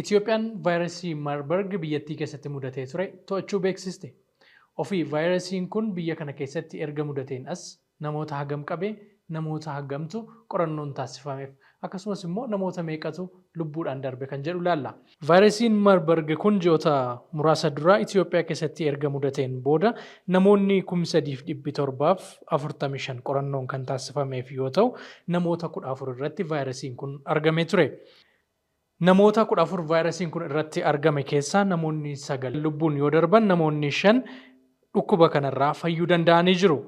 Itoophiyaan vaayirasii Marburg biyyattii keessatti mudatee ture to'achuu beeksiste. Ofii vaayirasiin kun biyya kana keessatti erga mudateen as namoota hagam qabee namoota hagamtu qorannoon taasifameef akkasumas immoo namoota meeqatu lubbuudhaan darbe kan jedhu ilaalla. Vaayirasiin Marburg kun ji'oota muraasa dura Itoophiyaa keessatti erga mudateen booda namoonni 3,745 qorannoon kan taasifameef yoo ta'u namoota 14 irratti vaayirasiin kun argamee ture. Namoota 14 vaayirasiin kun irratti argame keessaa namoonni 9 lubbuun yoo darban namoonni 5 dhukkuba kanarraa fayyuu danda'anii jiru.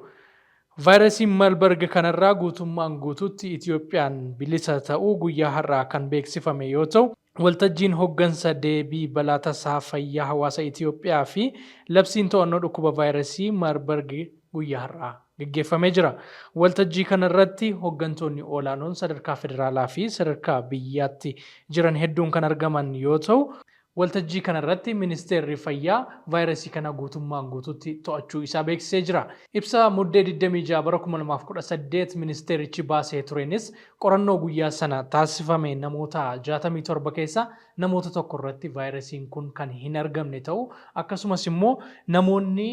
Vaayirasiin Marburg kanarraa guutummaan guutuutti Itoophiyaan bilisa ta'uu guyyaa har'aa kan beeksifame yoo ta'u, waltajjiin hoggansa deebii balaa tasaa fayyaa hawaasa Itoophiyaa fi labsiin to'annoo dhukkuba vaayirasii Marburg guyyaa har'aa gaggeeffamee jira. Waltajjii kanarratti hoggantoonni olaanoon sadarkaa federaalaa fi sadarkaa biyyaatti jiran hedduun kan argaman yoo ta'u, waltajjii kanarratti ministeerri fayyaa vaayirasii kana guutummaan guutuutti to'achuu isaa beeksisee jira. Ibsa muddee 26 bara 2018 ministeerichi baasee turenis qorannoo guyyaa sana taasifame namoota 67 keessaa namoota tokko irratti vaayirasiin kun kan hin argamne ta'uu akkasumas immoo namoonni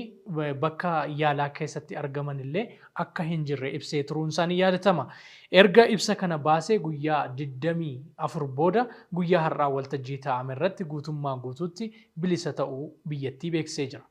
bakka yaalaa keessatti argaman illee akka hin jirre ibsee turuun isaanii yaadatama. Erga ibsa kana baasee guyyaa 24 booda guyyaa har'aa waltajjii taa'ame irratti guutummaan guutuutti bilisa ta'uu biyyattii beeksisee jira.